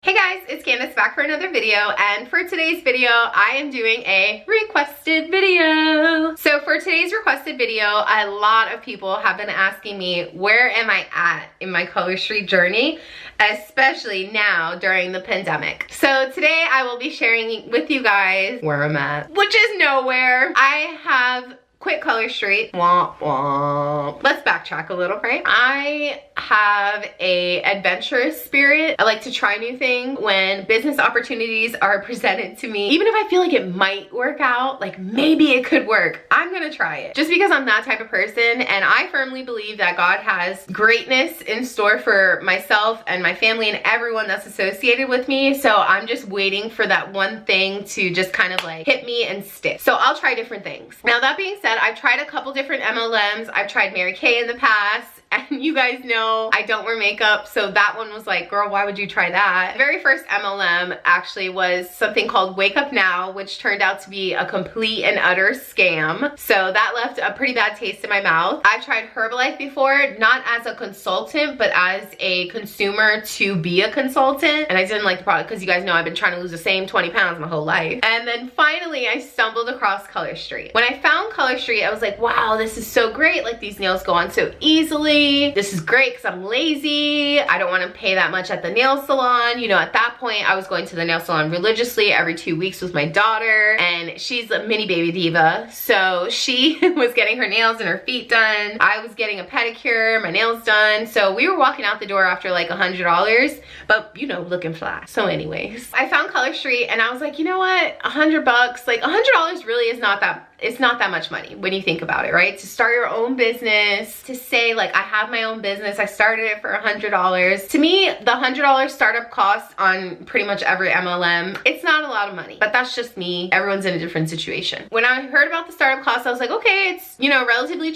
Hey guys, it's Candace back for another video, and for today's video I am doing a requested video. So for today's requested video, a lot of people have been asking me where am I at in my color street journey, especially now during the pandemic. So today I will be sharing with you guys where I'm at, which is nowhere. I have quit color street. Womp womp. Let's backtrack a little, right? I have a adventurous spirit. I like to try new things. When business opportunities are presented to me, even if I feel like it might work out, like maybe it could work, I'm gonna try it. Just because I'm that type of person, and I firmly believe that God has greatness in store for myself and my family and everyone that's associated with me. So I'm just waiting for that one thing to just kind of like hit me and stick. So I'll try different things. Now that being said, I've tried a couple different MLMs. I've tried Mary Kay in the past, and you guys know I don't wear makeup, so that one was like, girl, why would you try that? The very first MLM actually was something called Wake Up Now, which turned out to be a complete and utter scam. So that left a pretty bad taste in my mouth. I've tried Herbalife before, not as a consultant, but as a consumer to be a consultant, and I didn't like the product because you guys know I've been trying to lose the same 20 pounds my whole life. And then finally I stumbled across Color Street. When I found Color Street, I was like, wow, this is so great. Like, these nails go on so easily. This is great because I'm lazy. I don't want to pay that much at the nail salon. You know, at that point, I was going to the nail salon religiously every 2 weeks with my daughter, and she's a mini baby diva. So she was getting her nails and her feet done. I was getting a pedicure, my nails done. So we were walking out the door after like $100, but you know, looking fly. So anyways, I found Color Street and I was like, you know what? $100, like $100 really is not that, it's not that much money when you think about it, right? To start your own business, to say like, I have my own business, I started it for $100. To me, the $100 startup cost on pretty much every MLM, it's not a lot of money, but that's just me. Everyone's in a different situation. When I heard about the startup cost, I was like, okay, it's, you know, relatively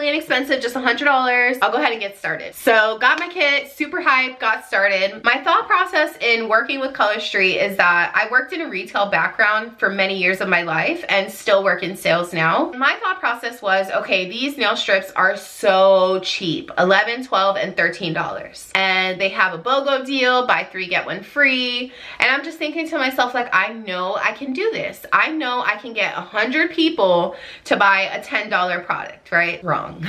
inexpensive, just $100. I'll go ahead and get started. So got my kit, super hyped, got started. My thought process in working with Color Street is that I worked in a retail background for many years of my life and still work in sales now. My thought process was, okay, these nail strips are so cheap, $11, $12, and $13. And they have a BOGO deal, buy 3, get 1 free. And I'm just thinking to myself, like, I know I can do this. I know I can get 100 people to buy a $10 product, right? Wrong.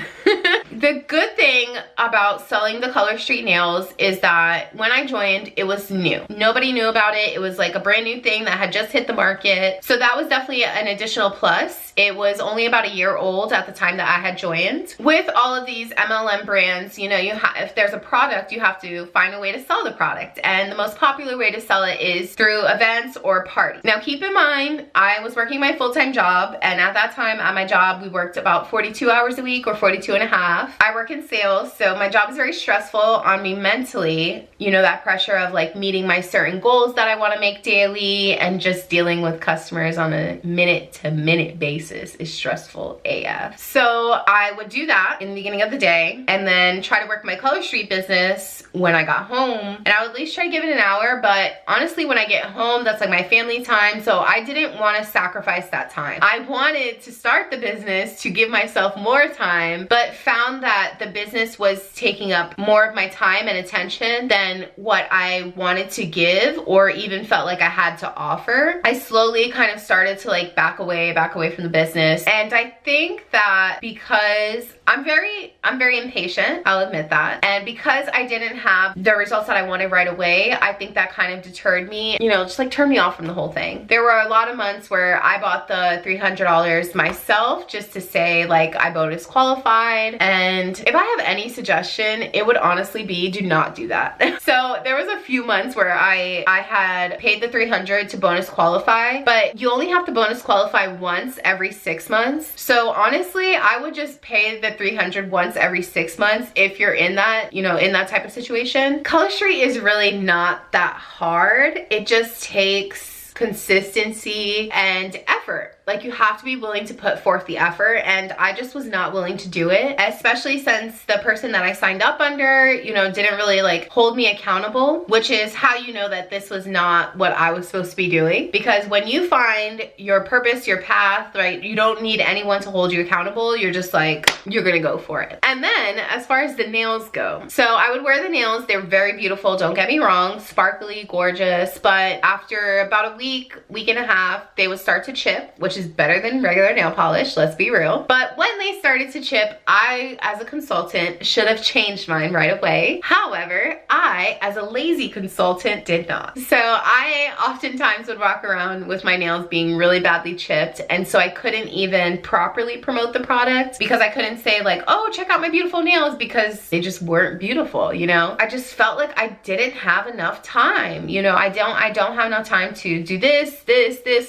The good thing about selling the Color Street nails is that when I joined, it was new. Nobody knew about it. It was like a brand new thing that had just hit the market. So that was definitely an additional plus. It was only about a year old at the time that I had joined. With all of these MLM brands, you know, if there's a product, you have to find a way to sell the product. And the most popular way to sell it is through events or parties. Now keep in mind, I was working my full-time job, and at that time at my job, we worked about 42 hours a week or 42 and a half. I work in sales, so my job is very stressful on me mentally. You know, that pressure of like meeting my certain goals that I want to make daily, and just dealing with customers on a minute-to-minute basis is stressful AF. So I would do that in the beginning of the day and then try to work my Color Street business when I got home. And I would at least try to give it an hour, but honestly, when I get home, that's like my family time, so I didn't want to sacrifice that time. I wanted to start the business to give myself more time, but found that the business was taking up more of my time and attention than what I wanted to give or even felt like I had to offer. I slowly kind of started to like back away from the business. And I think that because I'm very impatient, I'll admit that. And because I didn't have the results that I wanted right away, I think that kind of deterred me, you know, just like turned me off from the whole thing. There were a lot of months where I bought the $300 myself just to say like I bonus qualified. And if I have any suggestion, it would honestly be, do not do that. So there was a few months where I had paid the $300 to bonus qualify, but you only have to bonus qualify once every 6 months. So honestly, I would just pay the $300 once every 6 months if you're in that, you know, in that type of situation. Color Street is really not that hard. It just takes consistency and effort. Like, you have to be willing to put forth the effort, and I just was not willing to do it, especially since the person that I signed up under, you know, didn't really like hold me accountable, which is how you know that this was not what I was supposed to be doing. Because when you find your purpose, your path, right, you don't need anyone to hold you accountable. You're just like, you're gonna go for it. And then as far as the nails go, so I would wear the nails. They're very beautiful, don't get me wrong, sparkly, gorgeous, but after about a week and a half, they would start to chip, which is better than regular nail polish, let's be real. But when they started to chip, I, as a consultant, should have changed mine right away. However, I, as a lazy consultant, did not. So I oftentimes would walk around with my nails being really badly chipped, and so I couldn't even properly promote the product because I couldn't say like, oh, check out my beautiful nails, because they just weren't beautiful, you know? I just felt like I didn't have enough time, you know? I don't have enough time to do this.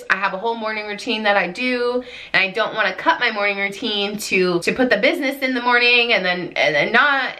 I have a whole morning routine that I do, and I don't want to cut my morning routine to put the business in the morning and then not,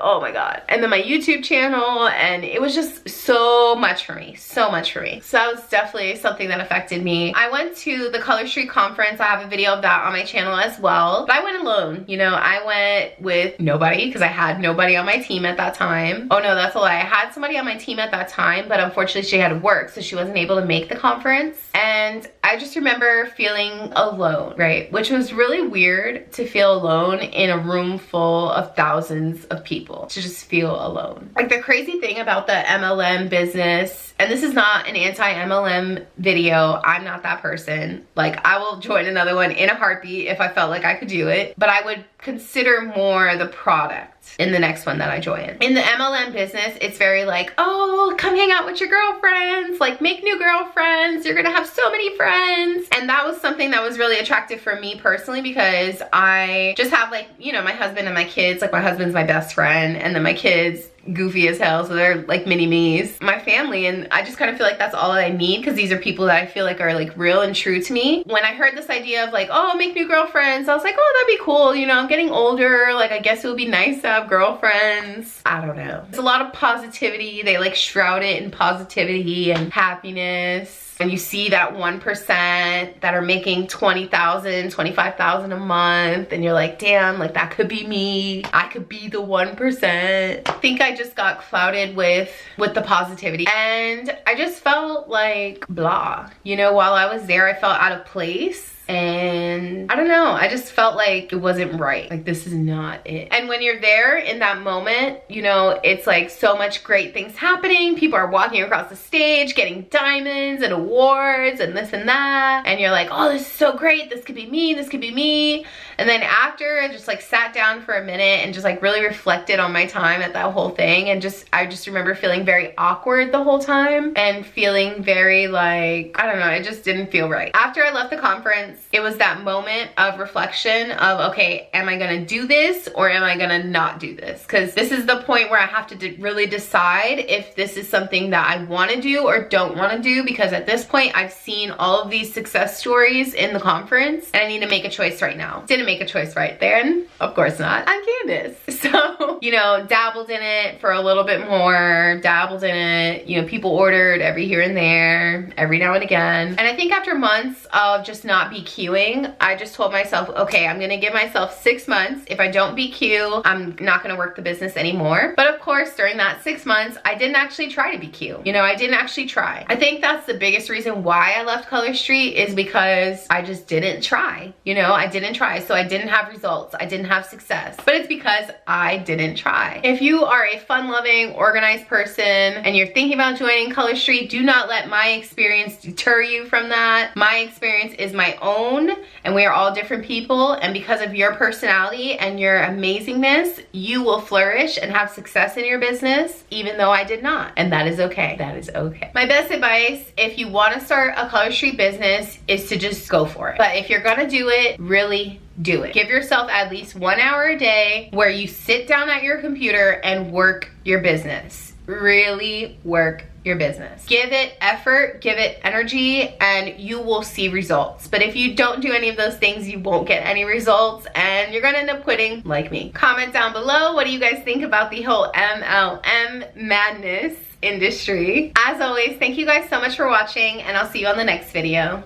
oh my God. And then my YouTube channel, and it was just so much for me, so much for me. So that was definitely something that affected me. I went to the Color Street conference. I have a video of that on my channel as well, but I went alone. You know, I went with nobody because I had nobody on my team at that time. Oh no, that's a lie. I had somebody on my team at that time, but unfortunately she had to work, so she wasn't able to make the conference. And I just remember feeling alone, right? Which was really weird, to feel alone in a room full of thousands of people, to just feel alone. Like, the crazy thing about the MLM business, and this is not an anti-MLM video, I'm not that person. Like, I will join another one in a heartbeat if I felt like I could do it, but I would consider more the product in the next one that I join. In the MLM business, it's very like, oh, come hang out with your girlfriends, like make new girlfriends, you're gonna have so many friends. And that was something that was really attractive for me personally, because I just have like, you know, my husband and my kids. Like, my husband's my best friend, and then my kids, goofy as hell, so they're like mini me's, my family, and I just kind of feel like that's all I need, because these are people that I feel like are like real and true to me. When I heard this idea of like, oh, make new girlfriends, I was like, oh, that'd be cool, you know, I'm getting older, like I guess it would be nice to have girlfriends. I don't know. It's a lot of positivity. They like shroud it in positivity and happiness. And you see that 1% that are making $20,000, $25,000 a month, and you're like, damn, like that could be me. I could be the 1%. I think I just got clouded with the positivity, and I just felt like blah. You know, while I was there, I felt out of place. And I don't know, I just felt like it wasn't right. Like, this is not it. And when you're there in that moment, you know, it's like so much great things happening. People are walking across the stage, getting diamonds and awards and this and that. And you're like, oh, this is so great. This could be me. This could be me. And then after, I just like sat down for a minute and just like really reflected on my time at that whole thing. And I just remember feeling very awkward the whole time, and feeling very like, I don't know, it just didn't feel right. After I left the conference, it was that moment of reflection of, okay, am I gonna do this or am I gonna not do this? Because this is the point where I have to really decide if this is something that I wanna do or don't wanna do, because at this point I've seen all of these success stories in the conference, and I need to make a choice right now. Didn't make a choice right then, of course not. I'm Candace. So, you know, dabbled in it for a little bit more, dabbled in it, you know, people ordered every here and there, every now and again. And I think after months of just not BQing, I just told myself, okay, I'm gonna give myself 6 months. If I don't BQ, I'm not gonna work the business anymore. But of course, during that 6 months, I didn't actually try to BQ. You know, I didn't actually try. I think that's the biggest reason why I left Color Street, is because I just didn't try. You know, I didn't try, so I didn't have results. I didn't have success. But it's because I didn't try. If you are a fun-loving, organized person and you're thinking about joining Color Street, do not let my experience deter you from that. My experience is my own, and we are all different people, and because of your personality and your amazingness, you will flourish and have success in your business, even though I did not. And that is okay. That is okay. My best advice, if you want to start a Color Street business, is to just go for it. But if you're gonna do it, really do it. Give yourself at least 1 hour a day where you sit down at your computer and work your business. Really work your business. Give it effort, give it energy, and you will see results. But if you don't do any of those things, you won't get any results, and you're gonna end up quitting like me. Comment down below, what do you guys think about the whole MLM madness industry? As always, thank you guys so much for watching, and I'll see you on the next video.